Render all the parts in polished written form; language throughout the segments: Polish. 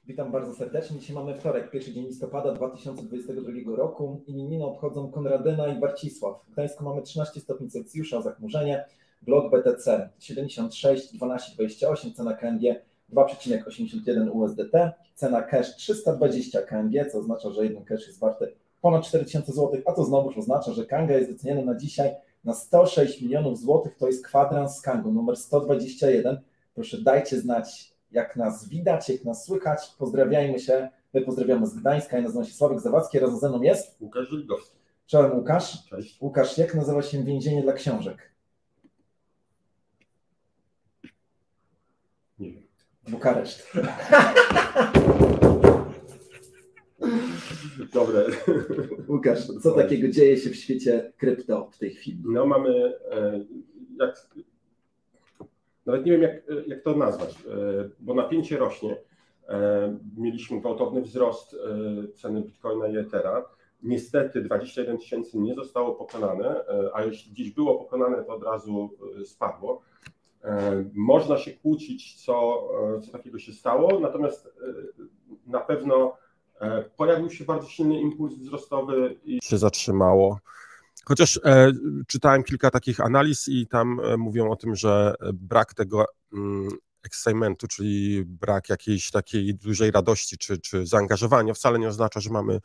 Witam bardzo serdecznie. Dzisiaj mamy wtorek, pierwszy dzień listopada 2022 roku. Imieniny obchodzą Konradyna i Warcisław. W Gdańsku mamy 13 stopni Celsjusza, zachmurzenie. Blok BTC 76,1228, cena KNG 2,81 USDT, cena cash 320 KNG, co oznacza, że jeden cash jest warty ponad 4000 zł, a to znowuż oznacza, że Kanga jest wyceniana na dzisiaj na 106 milionów złotych. To jest kwadrans z Kangą numer 121. Proszę, dajcie znać, jak nas widać, jak nas słychać. Pozdrawiajmy się. My pozdrawiamy z Gdańska. Ja nazywam się Sławek Zawadzki, razem ze mną jest Łukasz Żeligowski. Czołem, Łukasz. Cześć. Łukasz, jak nazywa się więzienie dla książek? Nie wiem. Bukareszt. Dobre. Łukasz, co takiego dzieje się w świecie krypto w tej chwili? No mamy, nawet nie wiem jak to nazwać, bo napięcie rośnie. Mieliśmy gwałtowny wzrost ceny Bitcoina i Ethera. Niestety 21 000 nie zostało pokonane, a jeśli gdzieś było pokonane, to od razu spadło. Można się kłócić, co takiego się stało, natomiast na pewno pojawił się bardzo silny impuls wzrostowy i się zatrzymało. Chociaż czytałem kilka takich analiz i tam mówią o tym, że brak tego excitementu, czyli brak jakiejś takiej dużej radości czy zaangażowania wcale nie oznacza, że mamy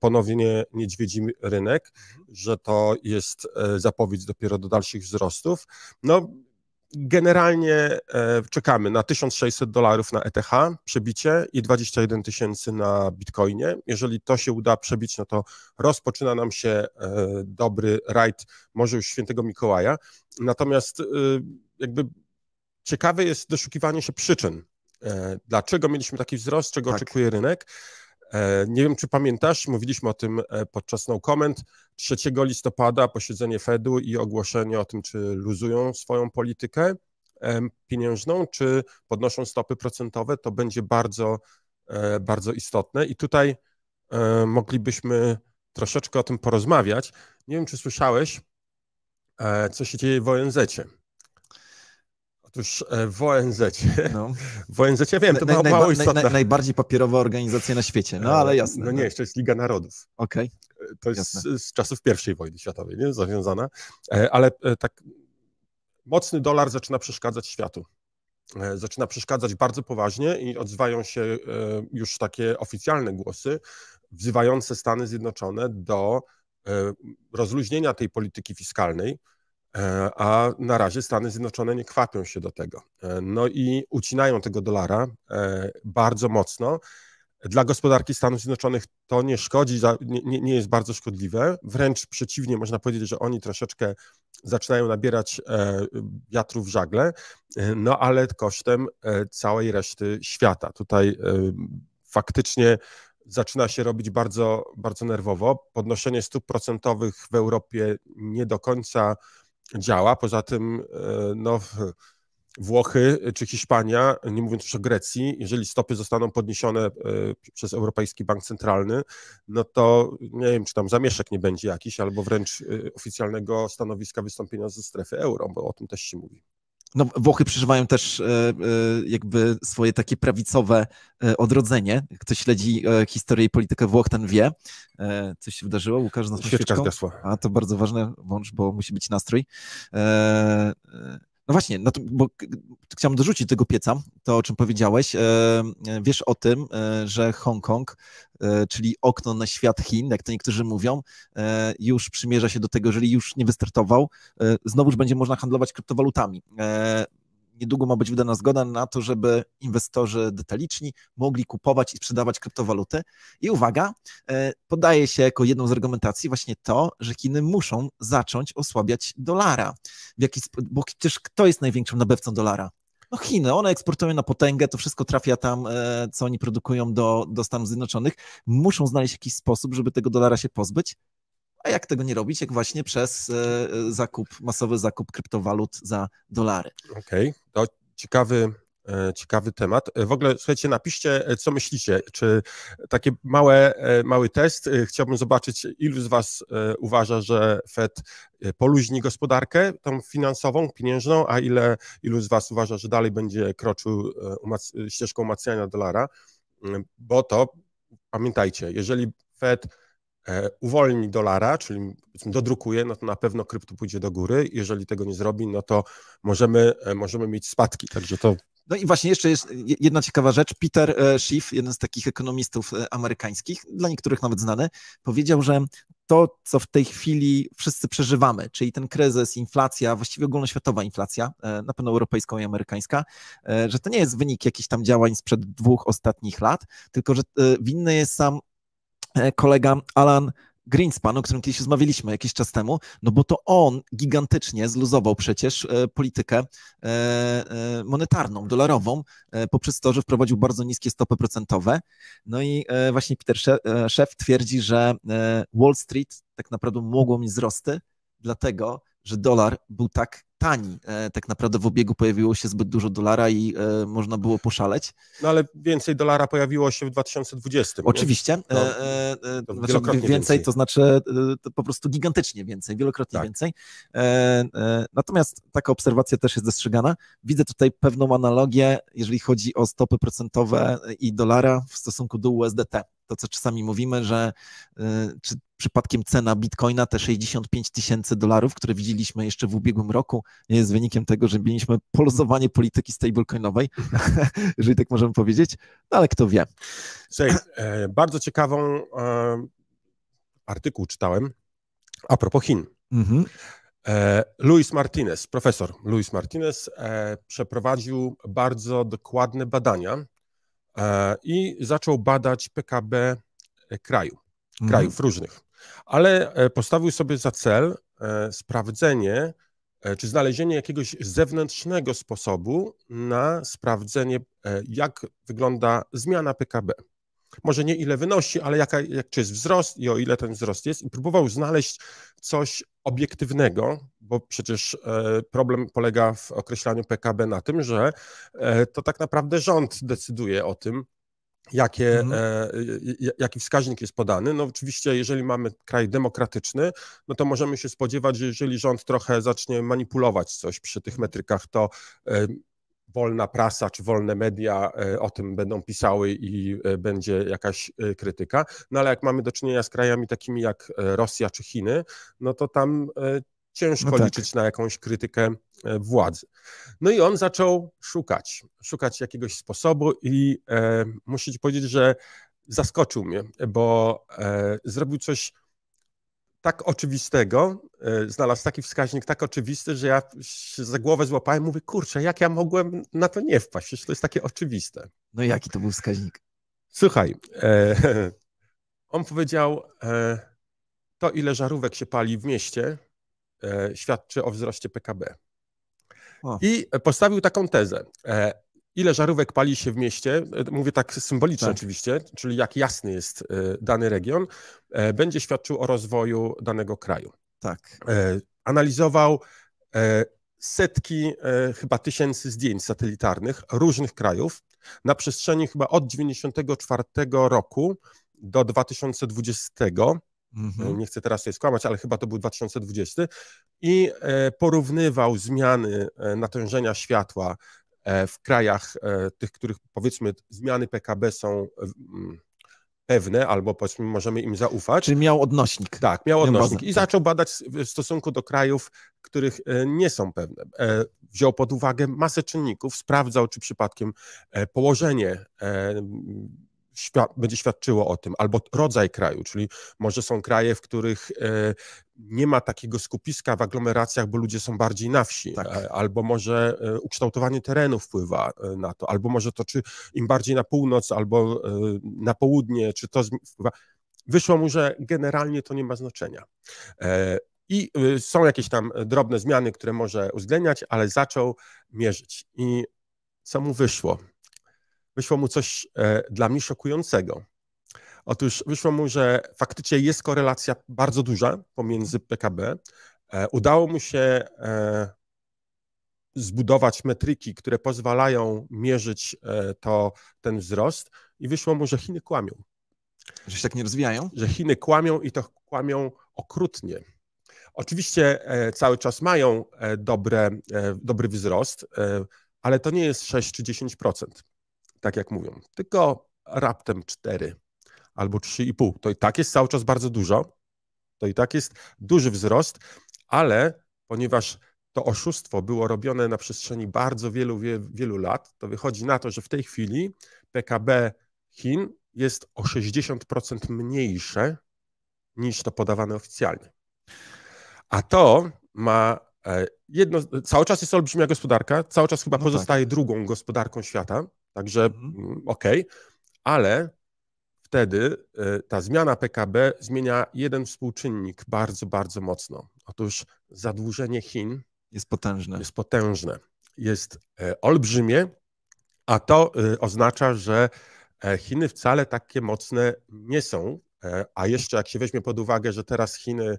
ponownie niedźwiedzi rynek, że to jest zapowiedź dopiero do dalszych wzrostów. No, generalnie czekamy na $1600 na ETH przebicie i 21 000 na Bitcoinie. Jeżeli to się uda przebić, no to rozpoczyna nam się dobry rajd, może już Świętego Mikołaja. Natomiast jakby ciekawe jest doszukiwanie się przyczyn. Dlaczego mieliśmy taki wzrost, czego oczekuje rynek? Nie wiem, czy pamiętasz, mówiliśmy o tym podczas No Comment, 3 listopada posiedzenie Fedu i ogłoszenie o tym, czy luzują swoją politykę pieniężną, czy podnoszą stopy procentowe, to będzie bardzo, bardzo istotne i tutaj moglibyśmy troszeczkę o tym porozmawiać. Nie wiem, czy słyszałeś, co się dzieje w ONZ-cie. Otóż w ONZ-cie, no. W ONZ-cie wiem, to mało istotne. Najbardziej papierowa organizacja na świecie, no ale jasne. No nie, jeszcze jest Liga Narodów. Okej. To jest z czasów I wojny światowej, nie? Zawiązana, ale tak mocny dolar zaczyna przeszkadzać światu. Zaczyna przeszkadzać bardzo poważnie i odzywają się już takie oficjalne głosy wzywające Stany Zjednoczone do rozluźnienia tej polityki fiskalnej, a na razie Stany Zjednoczone nie kwapią się do tego. No i ucinają tego dolara bardzo mocno. Dla gospodarki Stanów Zjednoczonych to nie szkodzi, nie jest bardzo szkodliwe. Wręcz przeciwnie, można powiedzieć, że oni troszeczkę zaczynają nabierać wiatru w żagle, no ale kosztem całej reszty świata. Tutaj faktycznie zaczyna się robić bardzo, bardzo nerwowo. Podnoszenie stóp procentowych w Europie nie do końca działa. Poza tym no, Włochy czy Hiszpania, nie mówiąc już o Grecji, jeżeli stopy zostaną podniesione przez Europejski Bank Centralny, no to nie wiem, czy tam zamieszek nie będzie jakiś, albo wręcz oficjalnego stanowiska wystąpienia ze strefy euro, bo o tym też się mówi. No, Włochy przeżywają też jakby swoje takie prawicowe odrodzenie. Kto śledzi historię i politykę Włoch, ten wie. Coś się wydarzyło? Łukasz, z świeczka zgasła. A to bardzo ważne, włącz, bo musi być nastrój. No właśnie, no to, bo chciałem dorzucić tego pieca, to o czym powiedziałeś. Wiesz o tym, że Hongkong, czyli okno na świat Chin, jak to niektórzy mówią, już przymierza się do tego, jeżeli już nie wystartował, znowuż będzie można handlować kryptowalutami. Niedługo ma być wydana zgoda na to, żeby inwestorzy detaliczni mogli kupować i sprzedawać kryptowaluty. I uwaga, podaje się jako jedną z argumentacji właśnie to, że Chiny muszą zacząć osłabiać dolara. Bo przecież kto jest największym nabywcą dolara? No Chiny, one eksportują na potęgę, to wszystko trafia tam, co oni produkują do Stanów Zjednoczonych. Muszą znaleźć jakiś sposób, żeby tego dolara się pozbyć. A jak tego nie robić? Jak właśnie przez masowy zakup kryptowalut za dolary. Okej, to ciekawy temat. W ogóle, słuchajcie, napiszcie, co myślicie. Czy taki mały test, chciałbym zobaczyć, ilu z was uważa, że Fed poluźni gospodarkę tą finansową, pieniężną, a ilu z was uważa, że dalej będzie kroczył ścieżką umacniania dolara. bo to, pamiętajcie, jeżeli Fed uwolni dolara, czyli dodrukuje, no to na pewno krypto pójdzie do góry. Jeżeli tego nie zrobi, no to możemy mieć spadki. Także to... No i właśnie jeszcze jest jedna ciekawa rzecz. Peter Schiff, jeden z takich ekonomistów amerykańskich, dla niektórych nawet znany, powiedział, że to, co w tej chwili wszyscy przeżywamy, czyli ten kryzys, inflacja, właściwie ogólnoświatowa inflacja, na pewno europejska i amerykańska, że to nie jest wynik jakichś tam działań sprzed 2 ostatnich lat, tylko że winny jest sam kolega Alan Greenspan, o którym kiedyś rozmawialiśmy jakiś czas temu, no bo to on gigantycznie zluzował przecież politykę monetarną, dolarową, poprzez to, że wprowadził bardzo niskie stopy procentowe. No i właśnie Peter Schiff twierdzi, że Wall Street tak naprawdę mogło mieć wzrosty, dlatego, że dolar był tak tani. Tak naprawdę w obiegu pojawiło się zbyt dużo dolara i można było poszaleć. No ale więcej dolara pojawiło się w 2020. Oczywiście. Znaczy więcej, to znaczy to po prostu gigantycznie więcej, wielokrotnie więcej. Natomiast taka obserwacja też jest dostrzegana. Widzę tutaj pewną analogię, jeżeli chodzi o stopy procentowe i dolara w stosunku do USDT. To, co czasami mówimy, że czy przypadkiem cena bitcoina, te $65,000, które widzieliśmy jeszcze w ubiegłym roku, nie jest wynikiem tego, że mieliśmy poluzowanie polityki stablecoinowej, jeżeli tak możemy powiedzieć, no ale kto wie. Słuchaj, bardzo ciekawą artykuł czytałem a propos Chin. Profesor Luis Martinez przeprowadził bardzo dokładne badania i zaczął badać PKB krajów różnych, ale postawił sobie za cel sprawdzenie, czy znalezienie jakiegoś zewnętrznego sposobu na sprawdzenie, jak wygląda zmiana PKB. Może nie ile wynosi, ale czy jest wzrost i o ile ten wzrost jest. I próbował znaleźć coś obiektywnego, bo przecież problem polega w określaniu PKB na tym, że to tak naprawdę rząd decyduje o tym, jaki wskaźnik jest podany. No oczywiście, jeżeli mamy kraj demokratyczny, no to możemy się spodziewać, że jeżeli rząd trochę zacznie manipulować coś przy tych metrykach, to wolna prasa czy wolne media o tym będą pisały i będzie jakaś krytyka. No ale jak mamy do czynienia z krajami takimi jak Rosja czy Chiny, no to tam ciężko liczyć na jakąś krytykę władzy. No i on zaczął szukać jakiegoś sposobu i muszę ci powiedzieć, że zaskoczył mnie, bo zrobił coś tak oczywistego, znalazł taki wskaźnik tak oczywisty, że ja się za głowę złapałem, mówię, kurczę, jak ja mogłem na to nie wpaść, przecież to jest takie oczywiste. No jaki to był wskaźnik? Słuchaj, on powiedział, to ile żarówek się pali w mieście, świadczy o wzroście PKB. I postawił taką tezę. Ile żarówek pali się w mieście, mówię tak symbolicznie oczywiście, czyli jak jasny jest dany region, będzie świadczył o rozwoju danego kraju. Tak. Analizował setki, chyba tysięcy zdjęć satelitarnych różnych krajów na przestrzeni chyba od 1994 roku do 2020. Nie chcę teraz sobie skłamać, ale chyba to był 2020 i porównywał zmiany natężenia światła w krajach tych, których powiedzmy zmiany PKB są pewne albo powiedzmy możemy im zaufać. Czyli miał odnośnik. Tak, miał odnośnik i zaczął badać w stosunku do krajów, których nie są pewne. Wziął pod uwagę masę czynników, sprawdzał, czy przypadkiem położenie będzie świadczyło o tym, albo rodzaj kraju, czyli może są kraje, w których nie ma takiego skupiska w aglomeracjach, bo ludzie są bardziej na wsi, albo może ukształtowanie terenu wpływa na to, albo może to, czy im bardziej na północ, albo na południe, czy to wpływa. Wyszło mu, że generalnie to nie ma znaczenia. I są jakieś tam drobne zmiany, które może uwzględniać, ale zaczął mierzyć. I co mu wyszło? Wyszło mu coś dla mnie szokującego. Otóż wyszło mu, że faktycznie jest korelacja bardzo duża pomiędzy PKB. Udało mu się zbudować metryki, które pozwalają mierzyć ten wzrost i wyszło mu, że Chiny kłamią. Że się tak nie rozwijają? Że Chiny kłamią i to kłamią okrutnie. Oczywiście cały czas mają dobry wzrost, ale to nie jest 6 czy 10%. Tak jak mówią, tylko raptem 4 albo 3,5. To i tak jest cały czas bardzo dużo, to i tak jest duży wzrost, ale ponieważ to oszustwo było robione na przestrzeni bardzo wielu lat, to wychodzi na to, że w tej chwili PKB Chin jest o 60% mniejsze niż to podawane oficjalnie. A to ma cały czas jest olbrzymia gospodarka, cały czas chyba pozostaje drugą gospodarką świata, także okej, ale wtedy ta zmiana PKB zmienia jeden współczynnik bardzo, bardzo mocno. Otóż zadłużenie Chin jest potężne. Jest olbrzymie, a to oznacza, że Chiny wcale takie mocne nie są, a jeszcze jak się weźmie pod uwagę, że teraz Chiny,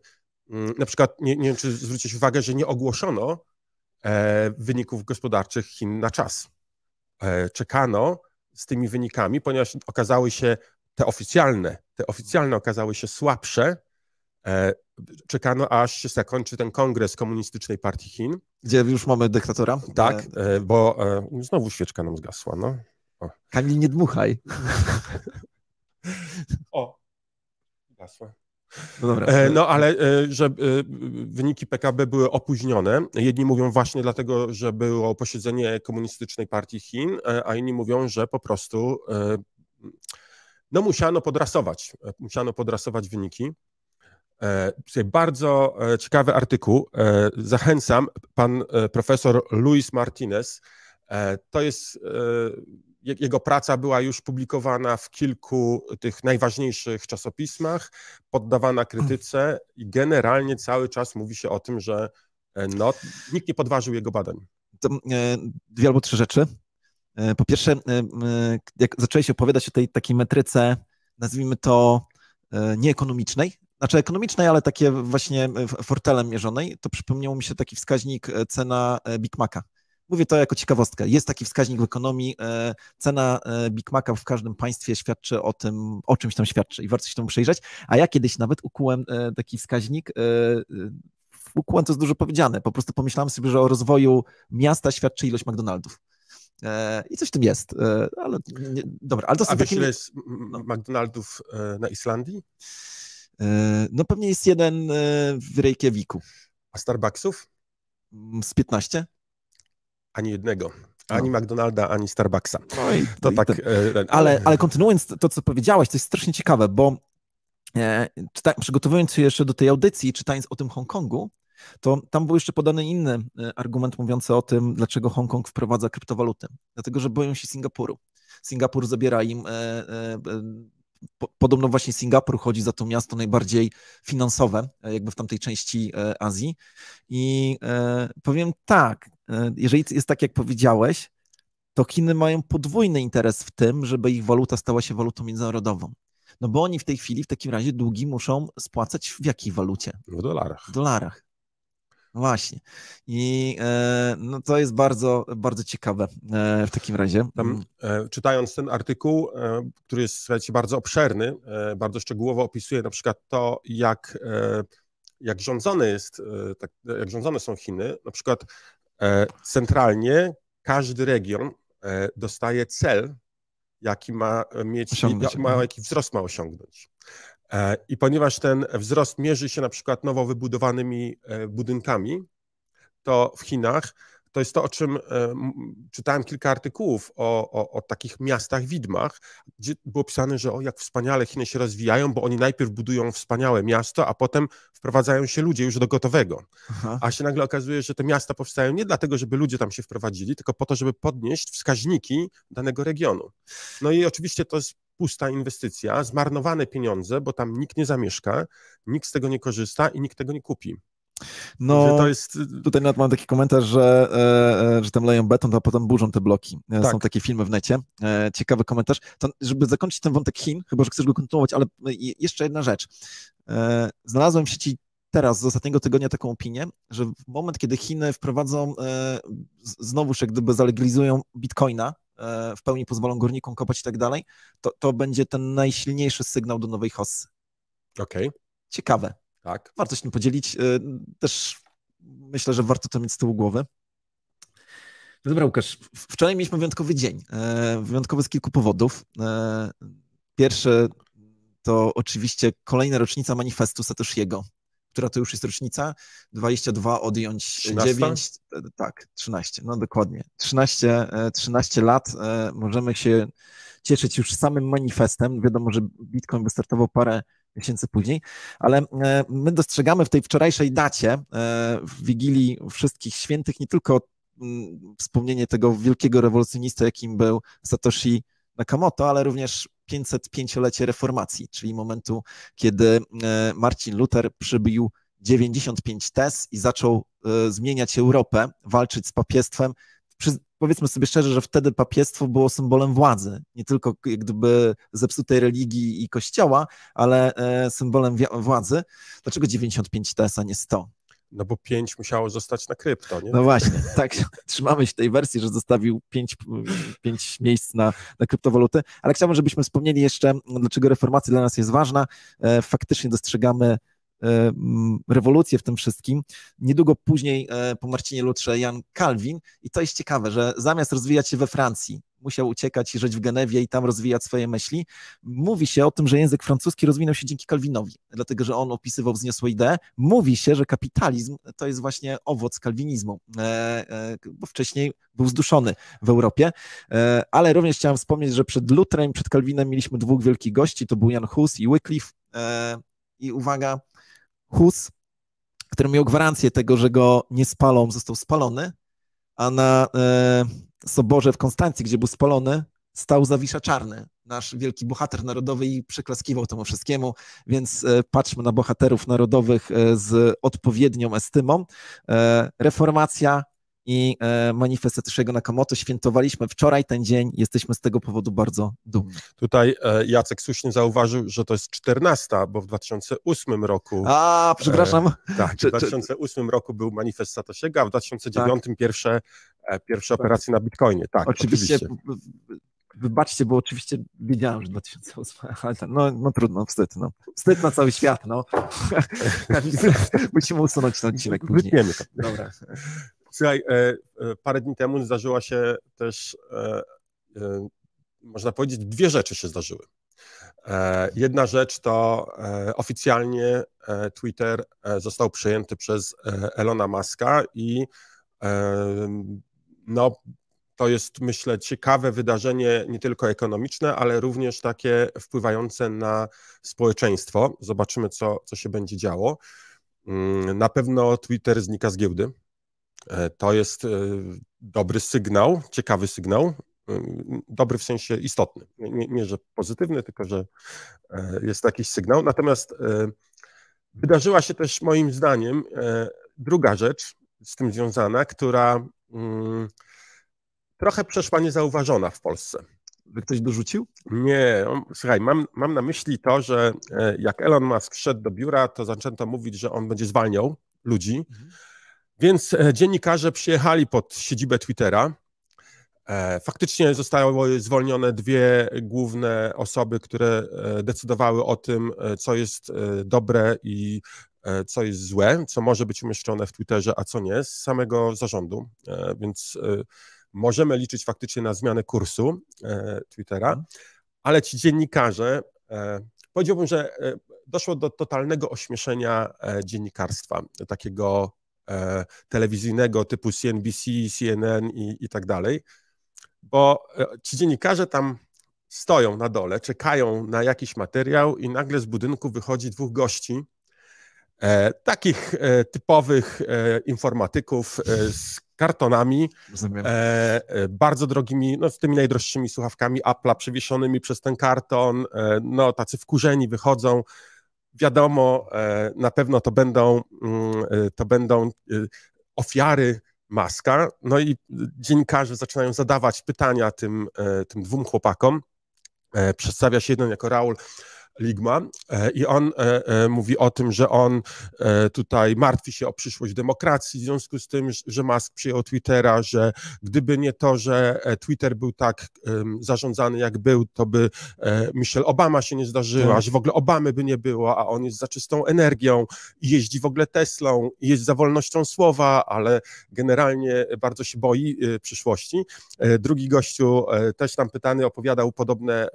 na przykład, nie wiem, czy zwrócić uwagę, że nie ogłoszono wyników gospodarczych Chin na czas. Czekano z tymi wynikami, ponieważ okazały się te oficjalne okazały się słabsze. Czekano, aż się zakończy ten kongres Komunistycznej Partii Chin. Gdzie już mamy dyktatora? Tak, bo znowu świeczka nam zgasła. No. Kamil, nie dmuchaj. O, zgasła. No dobra. Ale że wyniki PKB były opóźnione. Jedni mówią właśnie dlatego, że było posiedzenie Komunistycznej Partii Chin, a inni mówią, że po prostu musiano podrasować wyniki. Bardzo ciekawy artykuł. Zachęcam, pan profesor Luis Martinez. To jest, jego praca była już publikowana w kilku tych najważniejszych czasopismach, poddawana krytyce i generalnie cały czas mówi się o tym, że nikt nie podważył jego badań. To 2 albo 3 rzeczy. Po pierwsze, jak zaczęłeś opowiadać o tej takiej metryce, nazwijmy to nieekonomicznej, znaczy ekonomicznej, ale takie właśnie fortelem mierzonej, to przypomniał mi się taki wskaźnik cena Big Maca. Mówię to jako ciekawostkę. Jest taki wskaźnik w ekonomii, cena Big Maca w każdym państwie świadczy o tym, o czymś tam świadczy i warto się temu przyjrzeć. A ja kiedyś nawet ukułem taki wskaźnik, ukułem to jest dużo powiedziane, po prostu pomyślałem sobie, że o rozwoju miasta świadczy ilość McDonaldów. I coś w tym jest, ale dobra. Ale to są wiesz, ile jest McDonaldów na Islandii? No pewnie jest jeden w Reykjaviku. A Starbucksów? Z 15? Ani jednego. Ani McDonalda, ani Starbucksa. Ale kontynuując to, co powiedziałeś, to jest strasznie ciekawe, bo przygotowując się jeszcze do tej audycji, czytając o tym Hongkongu, to tam był jeszcze podany inny argument mówiący o tym, dlaczego Hongkong wprowadza kryptowaluty. Dlatego, że boją się Singapuru. Singapur zabiera im, podobno właśnie Singapur chodzi za to miasto najbardziej finansowe, jakby w tamtej części Azji. I powiem tak, jeżeli jest tak, jak powiedziałeś, to Chiny mają podwójny interes w tym, żeby ich waluta stała się walutą międzynarodową. No bo oni w tej chwili w takim razie długi muszą spłacać w jakiej walucie? W dolarach. W dolarach. Właśnie. I no to jest bardzo, bardzo ciekawe w takim razie. Tam, czytając ten artykuł, który jest, słuchajcie, bardzo obszerny, bardzo szczegółowo opisuje na przykład to, jak rządzone są Chiny. Na przykład centralnie każdy region dostaje cel, jaki ma mieć, jaki wzrost ma osiągnąć. I ponieważ ten wzrost mierzy się na przykład nowo wybudowanymi budynkami, to w Chinach to jest to, o czym czytałem kilka artykułów o takich miastach widmach, gdzie było pisane, że jak wspaniale Chiny się rozwijają, bo oni najpierw budują wspaniałe miasto, a potem wprowadzają się ludzie już do gotowego. Aha. A się nagle okazuje, że te miasta powstają nie dlatego, żeby ludzie tam się wprowadzili, tylko po to, żeby podnieść wskaźniki danego regionu. No i oczywiście to jest pusta inwestycja, zmarnowane pieniądze, bo tam nikt nie zamieszka, nikt z tego nie korzysta i nikt tego nie kupi. No, to jest... tutaj nawet mam taki komentarz, że tam leją beton, a potem burzą te bloki. Tak. Są takie filmy w necie. Ciekawy komentarz. To, żeby zakończyć ten wątek Chin, chyba że chcesz go kontynuować, ale jeszcze jedna rzecz. Znalazłem w sieci teraz z ostatniego tygodnia taką opinię, że w moment, kiedy Chiny wprowadzą, znowuż jak gdyby zalegalizują bitcoina, w pełni pozwolą górnikom kopać i tak dalej, to będzie ten najsilniejszy sygnał do nowej hossy. Okej. Ciekawe. Tak. Warto się tym podzielić. Też myślę, że warto to mieć z tyłu głowy. No dobra, Łukasz, wczoraj mieliśmy wyjątkowy dzień, wyjątkowy z kilku powodów. Pierwszy to oczywiście kolejna rocznica manifestu Satoshiego, która to już jest rocznica, 22 odjąć 13? 9, tak, 13, no dokładnie. 13 lat możemy się cieszyć już samym manifestem. Wiadomo, że Bitcoin wystartował parę miesięcy później, ale my dostrzegamy w tej wczorajszej dacie, w Wigilii Wszystkich Świętych, nie tylko wspomnienie tego wielkiego rewolucjonista, jakim był Satoshi Nakamoto, ale również 505-lecie reformacji, czyli momentu, kiedy Marcin Luther przybił 95 tez i zaczął zmieniać Europę, walczyć z papiestwem. Powiedzmy sobie szczerze, że wtedy papiestwo było symbolem władzy, nie tylko jak gdyby zepsutej religii i kościoła, ale symbolem władzy. Dlaczego 95 tez, a nie 100? No bo 5 musiało zostać na krypto, nie? No właśnie, tak, trzymamy się tej wersji, że zostawił 5 miejsc na kryptowaluty, ale chciałbym, żebyśmy wspomnieli jeszcze, dlaczego reformacja dla nas jest ważna. Faktycznie dostrzegamy rewolucję w tym wszystkim. Niedługo później po Marcinie Lutrze Jan Kalwin i to jest ciekawe, że zamiast rozwijać się we Francji, musiał uciekać i żyć w Genewie i tam rozwijać swoje myśli. Mówi się o tym, że język francuski rozwinął się dzięki Kalwinowi, dlatego że on opisywał wzniosłe idee. Mówi się, że kapitalizm to jest właśnie owoc kalwinizmu, bo wcześniej był zduszony w Europie, ale również chciałem wspomnieć, że przed Lutrem, przed Kalwinem mieliśmy dwóch wielkich gości, to był Jan Hus i Wycliffe i uwaga, Hus, który miał gwarancję tego, że go nie spalą, został spalony, a na soborze w Konstancji, gdzie był spalony, stał Zawisza Czarny, nasz wielki bohater narodowy i przyklaskiwał temu wszystkiemu, więc patrzmy na bohaterów narodowych z odpowiednią estymą. Reformacja i manifest Satoshiego Nakamoto świętowaliśmy wczoraj ten dzień, jesteśmy z tego powodu bardzo dumni. Tutaj Jacek słusznie zauważył, że to jest 14, bo w 2008 roku... A, przepraszam. Tak, w 2008 roku był manifest Satoshiego, a w 2009 tak. pierwsze operacje na Bitcoinie. Tak, oczywiście. Wybaczcie, bo oczywiście wiedziałem, że 2008, ale no trudno, wstyd. No. Wstyd na cały świat, no. Musimy usunąć ten odcinek później. Wytniemy to. Dobra. Słuchaj, parę dni temu zdarzyła się też, można powiedzieć, dwie rzeczy się zdarzyły. Jedna rzecz to oficjalnie Twitter został przejęty przez Elona Muska i no, to jest, myślę, ciekawe wydarzenie nie tylko ekonomiczne, ale również takie wpływające na społeczeństwo. Zobaczymy, co się będzie działo. Na pewno Twitter znika z giełdy. To jest dobry sygnał, ciekawy sygnał, dobry w sensie istotny. Nie, że pozytywny, tylko że jest jakiś sygnał. Natomiast wydarzyła się też moim zdaniem druga rzecz z tym związana, która trochę przeszła niezauważona w Polsce. Że ktoś dorzucił? Nie, słuchaj, mam na myśli to, że jak Elon Musk wszedł do biura, to zaczęto mówić, że on będzie zwalniał ludzi. Więc dziennikarze przyjechali pod siedzibę Twittera. Faktycznie zostały zwolnione dwie główne osoby, które decydowały o tym, co jest dobre i co jest złe, co może być umieszczone w Twitterze, a co nie, z samego zarządu. Więc możemy liczyć faktycznie na zmianę kursu Twittera, ale ci dziennikarze, powiedziałbym, że doszło do totalnego ośmieszenia dziennikarstwa, takiego telewizyjnego typu CNBC, CNN i tak dalej, bo ci dziennikarze tam stoją na dole, czekają na jakiś materiał i nagle z budynku wychodzi dwóch gości, takich typowych informatyków z kartonami, bardzo drogimi, no z tymi najdroższymi słuchawkami Apple'a przewieszonymi przez ten karton, no tacy wkurzeni wychodzą. Wiadomo, na pewno to będą ofiary Muska, no i dziennikarze zaczynają zadawać pytania tym dwóm chłopakom. Przedstawia się jeden jako Raul Ligma i on mówi o tym, że on tutaj martwi się o przyszłość demokracji w związku z tym, że Musk przyjął Twittera, że gdyby nie to, że Twitter był tak zarządzany jak był, to by Michelle Obama się nie zdarzyła, że w ogóle Obamy by nie było, a on jest za czystą energią, jeździ w ogóle Teslą, jest za wolnością słowa, ale generalnie bardzo się boi przyszłości. Drugi gościu też tam pytany opowiadał podobne,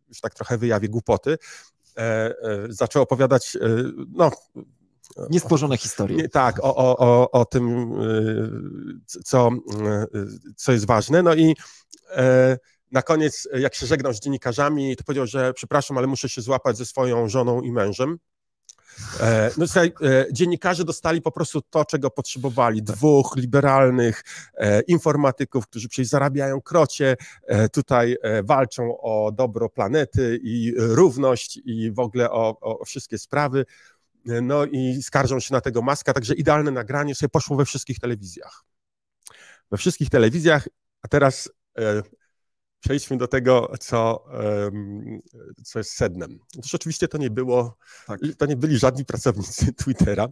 już tak trochę wyjawię, głupoty. Zaczął opowiadać, no... Niestworzone historie. Tak, o tym, co jest ważne. No i na koniec, jak się żegnał z dziennikarzami, to powiedział, że przepraszam, ale muszę się złapać ze swoją żoną i mężem. No słuchaj, dziennikarze dostali po prostu to, czego potrzebowali. Dwóch liberalnych informatyków, którzy przecież zarabiają krocie, tutaj walczą o dobro planety i równość i w ogóle o wszystkie sprawy. No i skarżą się na tego Muska, także idealne nagranie sobie poszło we wszystkich telewizjach. We wszystkich telewizjach, a teraz przejdźmy do tego, co jest sednem. Otóż oczywiście to nie byli żadni pracownicy Twittera,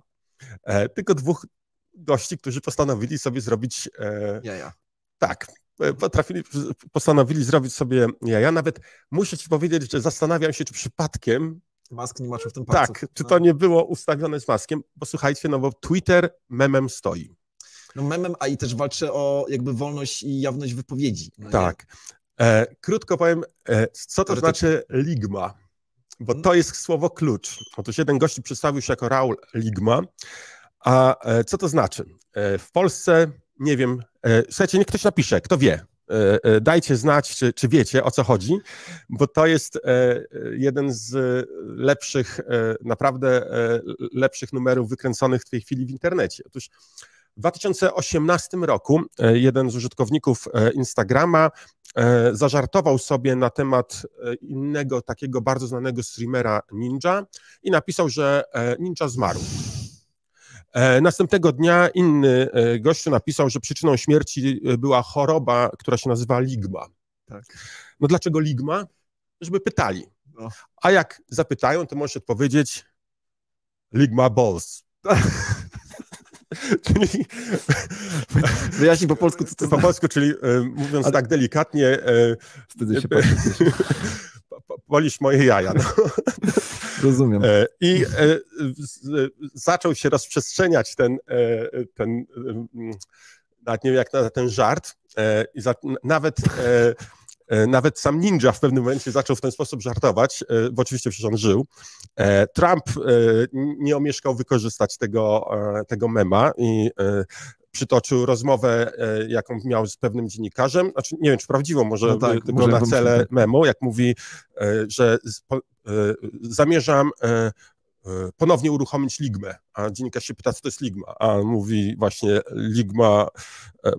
tylko dwóch gości, którzy postanowili sobie zrobić... Jaja. Tak, postanowili zrobić sobie jaja. Nawet muszę ci powiedzieć, że zastanawiam się, czy przypadkiem Musk nie maczył w tym palców. Tak, czy to nie było ustawione z Muskiem, bo słuchajcie, no bo Twitter memem stoi. No memem, a i też walczy o jakby wolność i jawność wypowiedzi. No tak. Krótko powiem, co to znaczy Ligma, bo to jest słowo klucz. Otóż jeden gościu przedstawił się jako Raul Ligma, a co to znaczy? W Polsce, nie wiem, słuchajcie, niech ktoś napisze, kto wie. Dajcie znać, czy wiecie, o co chodzi, bo to jest jeden z lepszych, naprawdę lepszych numerów wykręconych w tej chwili w internecie. Otóż w 2018 roku jeden z użytkowników Instagrama zażartował sobie na temat innego takiego bardzo znanego streamera Ninja i napisał, że Ninja zmarł. Następnego dnia inny gościu napisał, że przyczyną śmierci była choroba, która się nazywa Ligma. Tak. No dlaczego Ligma? Żeby pytali. No. A jak zapytają, to możesz odpowiedzieć Ligma balls. Czyli... Wyjaśnij po polsku, co to Po polsku, czyli mówiąc tak delikatnie... Wstydzę się Bolisz moje jaja. No. Rozumiem. I zaczął się rozprzestrzeniać nawet nie wiem jak na ten żart, nawet sam Ninja w pewnym momencie zaczął w ten sposób żartować, bo oczywiście przecież on żył. Trump nie omieszkał wykorzystać tego mema i przytoczył rozmowę, jaką miał z pewnym dziennikarzem, znaczy nie wiem, czy prawdziwą, może tylko na cele memu, jak mówi, że zamierzam ponownie uruchomić Ligmę, a dziennikarz się pyta, co to jest Ligma, a on mówi właśnie Ligma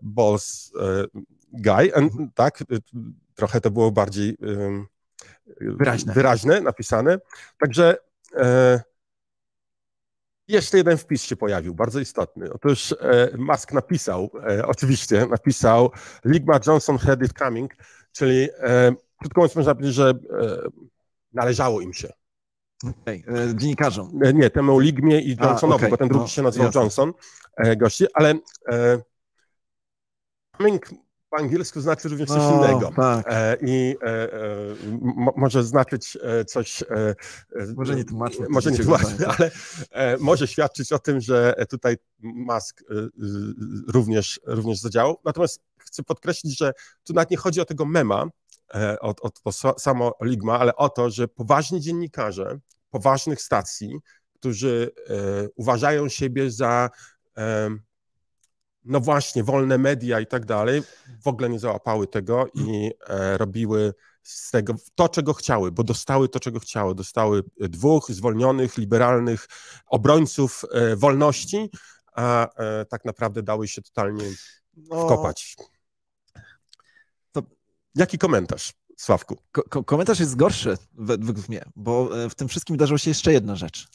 Balls Guy, tak, trochę to było bardziej wyraźne napisane, także jeszcze jeden wpis się pojawił, bardzo istotny. Otóż Musk napisał Ligma Johnson had it coming, czyli krótko mówiąc można powiedzieć, że należało im się. Dziennikarzom. Nie, temu Ligmie i Johnsonowi, bo ten drugi się nazywał Johnson, gości, ale coming po angielsku znaczy również coś innego. Tak. I może znaczyć coś... Może nie tłumaczmy. Ale może świadczyć o tym, że tutaj Musk również zadziałał. Natomiast chcę podkreślić, że tu nawet nie chodzi o tego mema, o to samo Ligma, ale o to, że poważni dziennikarze poważnych stacji, którzy uważają siebie za no właśnie, wolne media i tak dalej, w ogóle nie załapały tego i robiły z tego to, czego chciały, bo dostały to, czego chciały. Dostały dwóch zwolnionych, liberalnych obrońców wolności, a tak naprawdę dały się totalnie wkopać. To... Jaki komentarz, Sławku? Komentarz jest gorszy według mnie, bo w tym wszystkim wydarzyła się jeszcze jedna rzecz.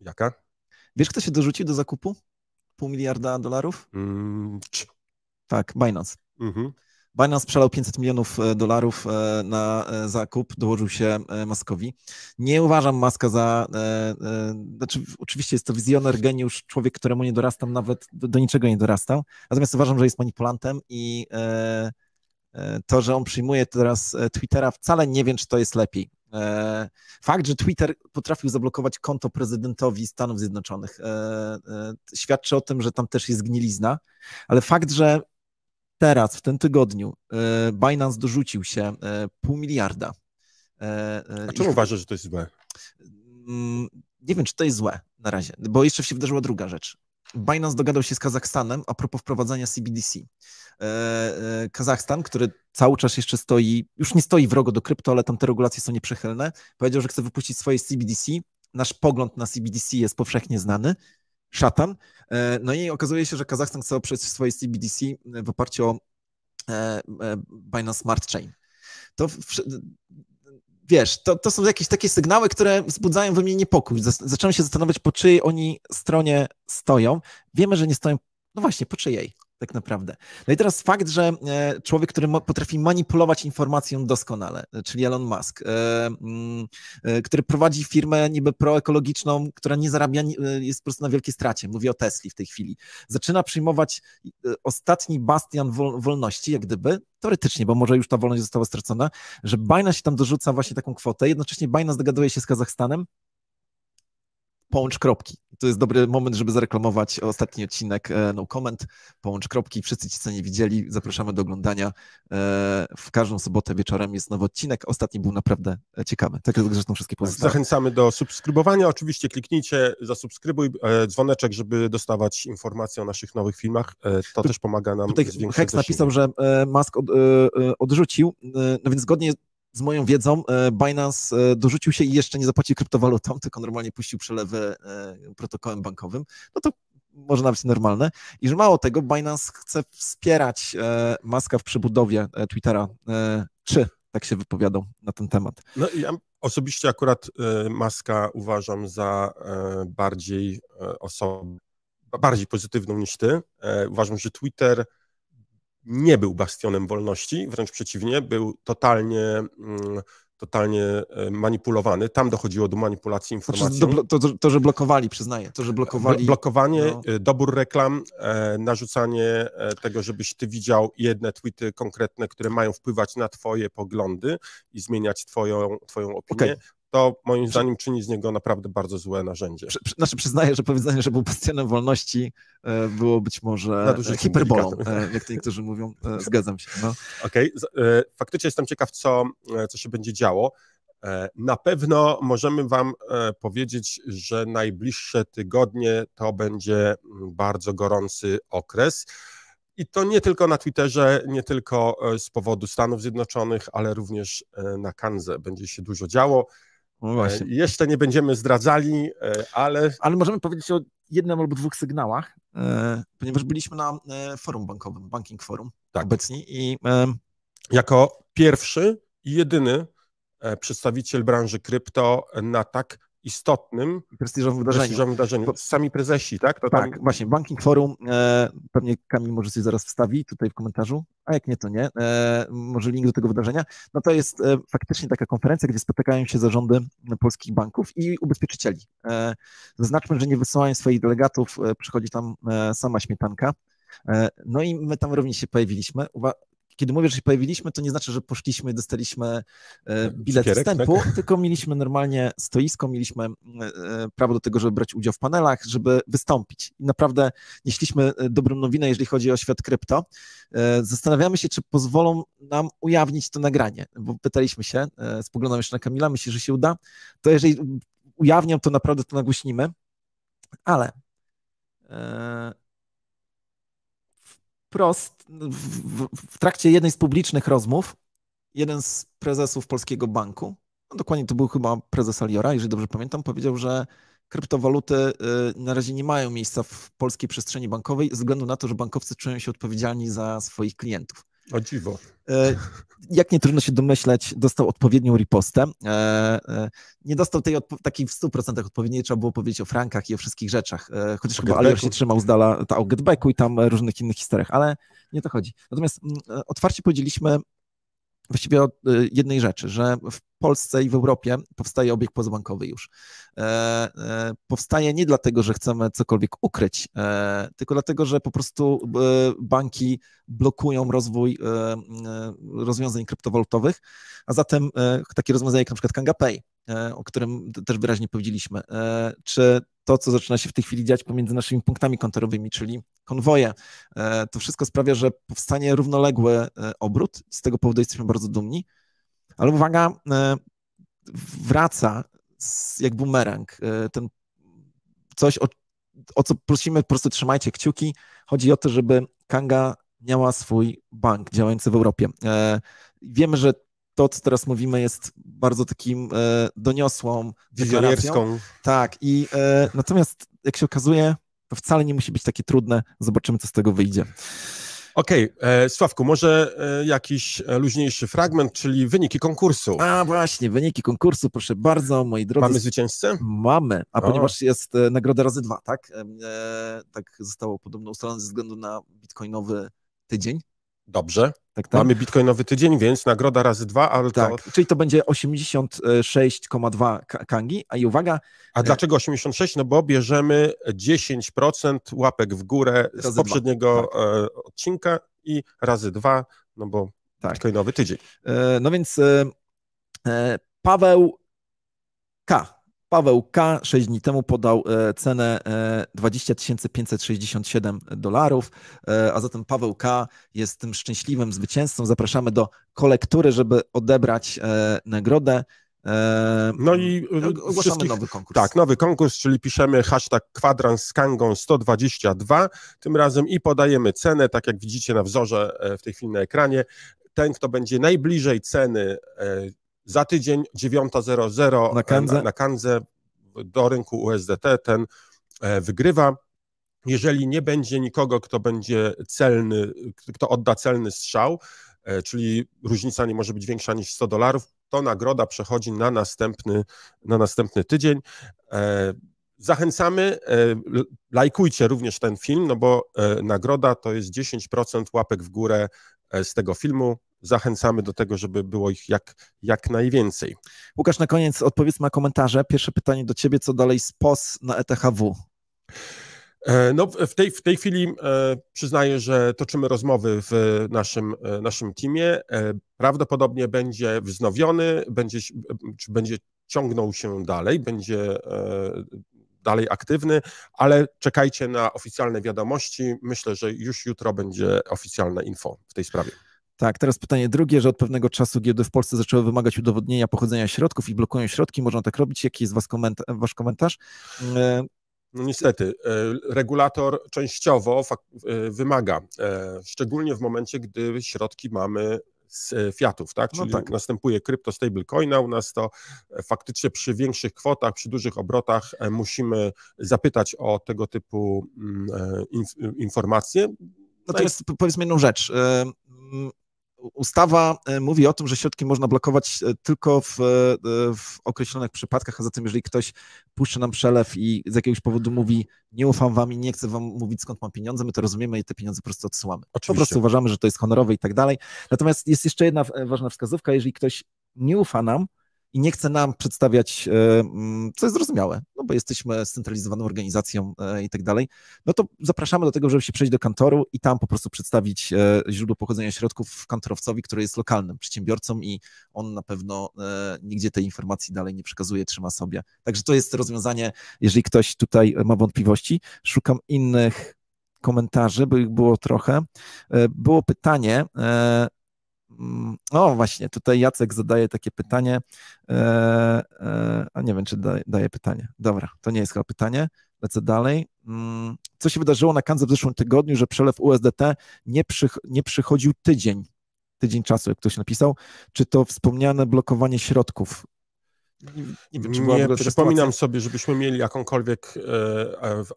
Jaka? Wiesz, kto się dorzucił do zakupu? $500 miliona? Tak, Binance. Binance przelał $500 milionów na zakup, dołożył się Muskowi. Nie uważam Muska za, znaczy oczywiście jest to wizjoner, geniusz, człowiek, któremu nie dorastam, nawet do niczego nie dorastał, natomiast uważam, że jest manipulantem i to, że on przyjmuje teraz Twittera, wcale nie wiem, czy to jest lepiej. Fakt, że Twitter potrafił zablokować konto prezydentowi Stanów Zjednoczonych, świadczy o tym, że tam też jest gnilizna, ale fakt, że teraz, w tym tygodniu, Binance dorzucił się $0,5 miliarda. A czemu uważasz, że to jest złe? Nie wiem, czy to jest złe na razie, bo jeszcze się wydarzyła druga rzecz. Binance dogadał się z Kazachstanem a propos wprowadzania CBDC. Kazachstan, który cały czas jeszcze stoi, już nie stoi wrogo do krypto, ale tam te regulacje są nieprzychylne, powiedział, że chce wypuścić swoje CBDC. Nasz pogląd na CBDC jest powszechnie znany. Szatan. No i okazuje się, że Kazachstan chce oprzeć swoje CBDC w oparciu o Binance Smart Chain. To wiesz, to są jakieś takie sygnały, które wzbudzają we mnie niepokój. Zacząłem się zastanawiać, po czyjej oni stronie stoją. Wiemy, że nie stoją, no właśnie, po czyjej tak naprawdę. No i teraz fakt, że człowiek, który potrafi manipulować informacją doskonale, czyli Elon Musk, który prowadzi firmę niby proekologiczną, która nie zarabia, jest po prostu na wielkiej stracie, mówię o Tesli w tej chwili, zaczyna przyjmować ostatni bastion wolności, jak gdyby, teoretycznie, bo może już ta wolność została stracona, że Binance się tam dorzuca właśnie taką kwotę, jednocześnie Binance dogaduje się z Kazachstanem, połącz kropki. To jest dobry moment, żeby zareklamować ostatni odcinek No Comment. Połącz kropki. Wszyscy ci, co nie widzieli, zapraszamy do oglądania. W każdą sobotę wieczorem jest nowy odcinek. Ostatni był naprawdę ciekawy. Tak jak zresztą wszystkie pozostałe. Zachęcamy do subskrybowania. Oczywiście kliknijcie, zasubskrybuj dzwoneczek, żeby dostawać informacje o naszych nowych filmach. To też pomaga nam zwiększyć Hex napisał, że Musk odrzucił, no więc zgodnie z moją wiedzą Binance dorzucił się i jeszcze nie zapłacił kryptowalutą, tylko normalnie puścił przelewy protokołem bankowym, no to może nawet normalne. I że mało tego, Binance chce wspierać Muska w przebudowie Twittera. Czy tak się wypowiadał na ten temat? No ja osobiście akurat Muska uważam za bardziej pozytywną niż ty. Uważam, że Twitter nie był bastionem wolności, wręcz przeciwnie, był totalnie manipulowany. Tam dochodziło do manipulacji informacją. To, że blokowali, przyznaję. To, że blokowali... Blokowanie, dobór reklam, narzucanie tego, żebyś ty widział jedne tweety konkretne, które mają wpływać na twoje poglądy i zmieniać twoją opinię. Okay. To moim zdaniem czyni z niego naprawdę bardzo złe narzędzie. Przyznaję, że powiedzenie, że był bastionem wolności było być może hiperbolą, jak to niektórzy mówią. Zgadzam się. No. Okej. Faktycznie jestem ciekaw, co się będzie działo. Na pewno możemy wam powiedzieć, że najbliższe tygodnie to będzie bardzo gorący okres. I to nie tylko na Twitterze, nie tylko z powodu Stanów Zjednoczonych, ale również na Kanze będzie się dużo działo. No jeszcze nie będziemy zdradzali, ale... Ale możemy powiedzieć o jednym albo dwóch sygnałach, ponieważ byliśmy na forum bankowym, Banking Forum obecni i... Jako pierwszy i jedyny przedstawiciel branży krypto na tak istotnym, prestiżowym wydarzeniu. Sami prezesi, tak? To tak, właśnie, Banking Forum, pewnie Kamil może coś zaraz wstawi tutaj w komentarzu, a jak nie, to nie, może link do tego wydarzenia. No to jest faktycznie taka konferencja, gdzie spotykają się zarządy polskich banków i ubezpieczycieli. Zaznaczmy, że nie wysyłają swoich delegatów, przychodzi tam sama śmietanka, no i my tam również się pojawililiśmy. Kiedy mówię, że się pojawiliśmy, to nie znaczy, że poszliśmy i dostaliśmy bilet wstępu, tak? Tylko mieliśmy normalnie stoisko, mieliśmy prawo do tego, żeby brać udział w panelach, żeby wystąpić. I naprawdę nieśliśmy dobrą nowinę, jeżeli chodzi o świat krypto. Zastanawiamy się, czy pozwolą nam ujawnić to nagranie, bo pytaliśmy się, spoglądam jeszcze na Kamila, myślę, że się uda. To jeżeli ujawnią, to naprawdę to nagłośnimy, ale... W trakcie jednej z publicznych rozmów jeden z prezesów polskiego banku, no dokładnie to był chyba prezes Aliora, jeżeli dobrze pamiętam, powiedział, że kryptowaluty na razie nie mają miejsca w polskiej przestrzeni bankowej ze względu na to, że bankowcy czują się odpowiedzialni za swoich klientów. O dziwo. Jak nie trudno się domyśleć, dostał odpowiednią ripostę. Nie dostał tej takiej w 100% odpowiedniej, trzeba było powiedzieć o frankach i o wszystkich rzeczach, chociaż chyba Alior się trzymał z dala o getbacku i tam różnych innych historiach, ale nie o to chodzi. Natomiast otwarcie powiedzieliśmy właściwie o jednej rzeczy, że w Polsce i w Europie powstaje obieg pozabankowy już. Powstaje nie dlatego, że chcemy cokolwiek ukryć, tylko dlatego, że po prostu banki blokują rozwój rozwiązań kryptowalutowych, a zatem takie rozwiązania jak na przykład Kanga Pay, o którym też wyraźnie powiedzieliśmy, czy to, co zaczyna się w tej chwili dziać pomiędzy naszymi punktami kontorowymi, czyli konwoje, to wszystko sprawia, że powstanie równoległy obrót. Z tego powodu jesteśmy bardzo dumni. Ale uwaga, wraca jak bumerang. Coś, o co prosimy, po prostu trzymajcie kciuki. Chodzi o to, żeby Kanga miała swój bank działający w Europie. Wiemy, że to, co teraz mówimy, jest bardzo takim doniosłą deklaracją. Tak, i natomiast jak się okazuje, to wcale nie musi być takie trudne. Zobaczymy, co z tego wyjdzie. Okej, Sławku, może jakiś luźniejszy fragment, czyli wyniki konkursu. A właśnie, wyniki konkursu, proszę bardzo, moi drodzy. Mamy zwycięzcę? Mamy, ponieważ jest nagroda razy 2, tak? Tak zostało podobno ustalone ze względu na bitcoinowy tydzień. Dobrze. Tak. Mamy bitcoinowy tydzień, więc nagroda razy 2, ale tak, to... czyli to będzie 86,2 kangi, a i uwaga... A dlaczego 86? No bo bierzemy 10% łapek w górę z poprzedniego odcinka i razy 2, no bo bitcoinowy tydzień. No więc Paweł K. 6 dni temu podał cenę $20 567, a zatem Paweł K. jest tym szczęśliwym zwycięzcą. Zapraszamy do kolektury, żeby odebrać nagrodę. No i ogłaszamy nowy konkurs. Tak, nowy konkurs, czyli piszemy #kwadrans z Kangą 122 tym razem i podajemy cenę, tak jak widzicie na wzorze w tej chwili na ekranie. Ten, kto będzie najbliżej ceny za tydzień 9:00 na Kandze do rynku USDT, ten wygrywa. Jeżeli nie będzie nikogo, kto będzie celny, kto odda celny strzał, czyli różnica nie może być większa niż $100, to nagroda przechodzi na następny tydzień. Zachęcamy, lajkujcie również ten film, no bo nagroda to jest 10% łapek w górę z tego filmu. Zachęcamy do tego, żeby było ich jak najwięcej. Łukasz, na koniec odpowiedz na komentarze. Pierwsze pytanie do ciebie, co dalej z POS na ETHW? No, w tej chwili przyznaję, że toczymy rozmowy w naszym teamie. Prawdopodobnie będzie wznowiony, będzie ciągnął się dalej, będzie dalej aktywny, ale czekajcie na oficjalne wiadomości. Myślę, że już jutro będzie oficjalne info w tej sprawie. Tak, teraz pytanie drugie, że od pewnego czasu giełdy w Polsce zaczęły wymagać udowodnienia pochodzenia środków i blokują środki. Można tak robić? Jaki jest wasz komentarz? No niestety, regulator częściowo wymaga, szczególnie w momencie, gdy środki mamy z fiatów, tak? Czyli następuje crypto stablecoina, u nas to faktycznie przy większych kwotach, przy dużych obrotach musimy zapytać o tego typu informacje. Natomiast powiedzmy jedną rzecz. Ustawa mówi o tym, że środki można blokować tylko w określonych przypadkach, a zatem jeżeli ktoś puszcza nam przelew i z jakiegoś powodu mówi, nie ufam wam i nie chcę wam mówić, skąd mam pieniądze, my to rozumiemy i te pieniądze po prostu odsyłamy. Oczywiście. Po prostu uważamy, że to jest honorowe i tak dalej. Natomiast jest jeszcze jedna ważna wskazówka, jeżeli ktoś nie ufa nam i nie chce nam przedstawiać, co jest zrozumiałe, no bo jesteśmy scentralizowaną organizacją i tak dalej, no to zapraszamy do tego, żeby się przejść do kantoru i tam po prostu przedstawić źródło pochodzenia środków kantorowcowi, który jest lokalnym przedsiębiorcą i on na pewno nigdzie tej informacji dalej nie przekazuje, trzyma sobie. Także to jest rozwiązanie, jeżeli ktoś tutaj ma wątpliwości. Szukam innych komentarzy, bo ich było trochę. Było pytanie, o właśnie, tutaj Jacek zadaje takie pytanie, a nie wiem, czy daje pytanie. Dobra, to nie jest chyba pytanie, lecę dalej. Co się wydarzyło na Kandze w zeszłym tygodniu, że przelew USDT nie przychodził tydzień czasu, jak ktoś napisał? Czy to wspomniane blokowanie środków? Nie wiem, czy nie przypominam sobie, żebyśmy mieli jakąkolwiek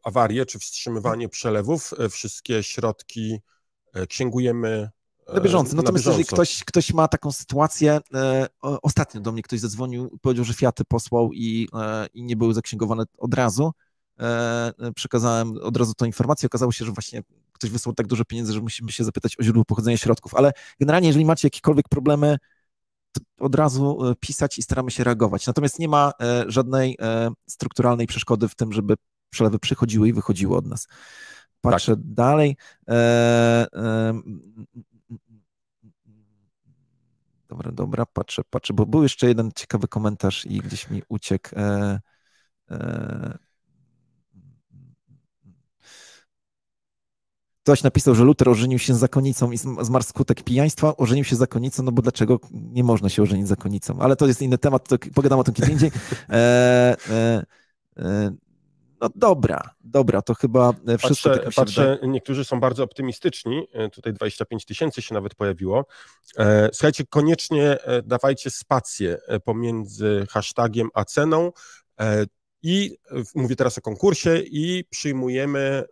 awarię, czy wstrzymywanie przelewów. Wszystkie środki księgujemy Na bieżąco. Natomiast na jeżeli ktoś ma taką sytuację, ostatnio do mnie ktoś zadzwonił, powiedział, że Fiaty posłał i nie były zaksięgowane od razu. Przekazałem od razu tą informację. Okazało się, że właśnie ktoś wysłał tak dużo pieniędzy, że musimy się zapytać o źródło pochodzenia środków. Ale generalnie, jeżeli macie jakiekolwiek problemy, to od razu pisać i staramy się reagować. Natomiast nie ma żadnej strukturalnej przeszkody w tym, żeby przelewy przychodziły i wychodziły od nas. Patrzę dalej. Dobra, patrzę, bo był jeszcze jeden ciekawy komentarz i gdzieś mi uciekł. Ktoś napisał, że Luther ożenił się z zakonnicą i zmarł skutek pijaństwa. Ożenił się z zakonnicą, no bo dlaczego nie można się ożenić z zakonnicą? Ale to jest inny temat, to pogadam o tym kiedy indziej. No dobra, to chyba wszystko. Patrzę, niektórzy są bardzo optymistyczni, tutaj 25 000 się nawet pojawiło. Słuchajcie, koniecznie dawajcie spację pomiędzy hashtagiem a ceną i mówię teraz o konkursie i przyjmujemy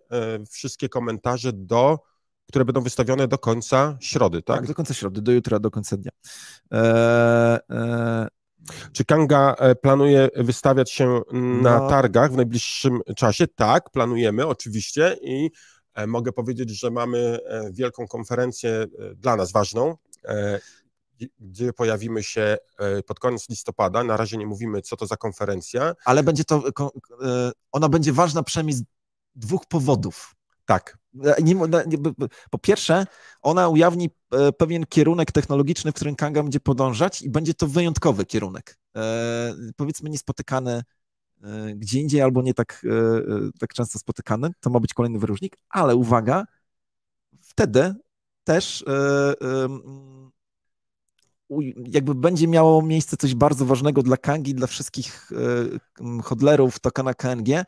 wszystkie komentarze, które będą wystawione do końca środy, tak? Tak, do końca środy, do jutra, do końca dnia. Czy Kanga planuje wystawiać się na targach w najbliższym czasie? Tak, planujemy oczywiście i mogę powiedzieć, że mamy wielką konferencję dla nas ważną, gdzie pojawimy się pod koniec listopada. Na razie nie mówimy, co to za konferencja. Ale ona będzie ważna przynajmniej z 2 powodów. Tak. Po pierwsze, ona ujawni pewien kierunek technologiczny, w którym Kanga będzie podążać i będzie to wyjątkowy kierunek. Powiedzmy niespotykany gdzie indziej albo nie tak często spotykany. To ma być kolejny wyróżnik, ale uwaga, wtedy też jakby będzie miało miejsce coś bardzo ważnego dla Kangi, dla wszystkich hodlerów tokena KNG.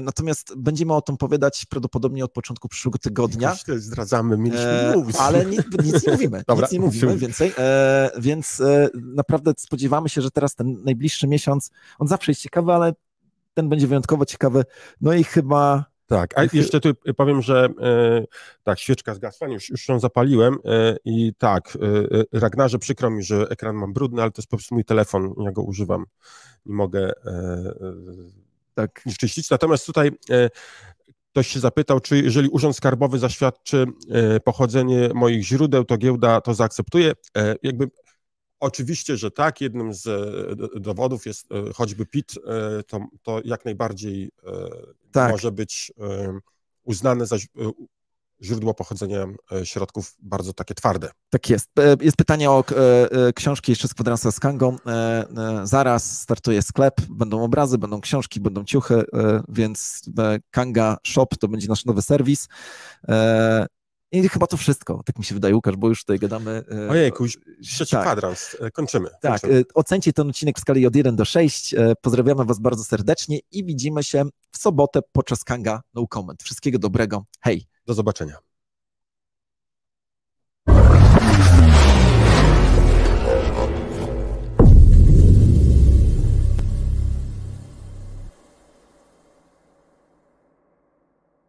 Natomiast będziemy o tym opowiadać prawdopodobnie od początku przyszłego tygodnia. Właśnie zdradzamy, mieliśmy mówić. Ale nic nie mówimy, nic nie mówimy więcej, więc naprawdę spodziewamy się, że teraz ten najbliższy miesiąc, on zawsze jest ciekawy, ale ten będzie wyjątkowo ciekawy, no i chyba... Tak, a jeszcze tu powiem, że tak, świeczka zgasła, już ją zapaliłem i tak, Ragnarze, przykro mi, że ekran mam brudny, ale to jest po prostu mój telefon, ja go używam, nie mogę nie czyścić. Natomiast tutaj ktoś się zapytał, czy jeżeli Urząd Skarbowy zaświadczy pochodzenie moich źródeł, to giełda to zaakceptuje. Oczywiście, że tak, jednym z dowodów jest choćby PIT, to jak najbardziej może być uznane za źródło pochodzenia środków bardzo takie twarde. Tak jest. Jest pytanie o książki jeszcze z kwadransa z Kangą. Zaraz startuje sklep, będą obrazy, będą książki, będą ciuchy, więc Kanga Shop to będzie nasz nowy serwis. I chyba to wszystko, tak mi się wydaje, Łukasz, bo już tutaj gadamy. Ojejku, już 3. kwadrans, kończymy. Tak, ocencie ten odcinek w skali od 1 do 6. Pozdrawiamy Was bardzo serdecznie i widzimy się w sobotę podczas Kanga No Comment. Wszystkiego dobrego, hej! Do zobaczenia.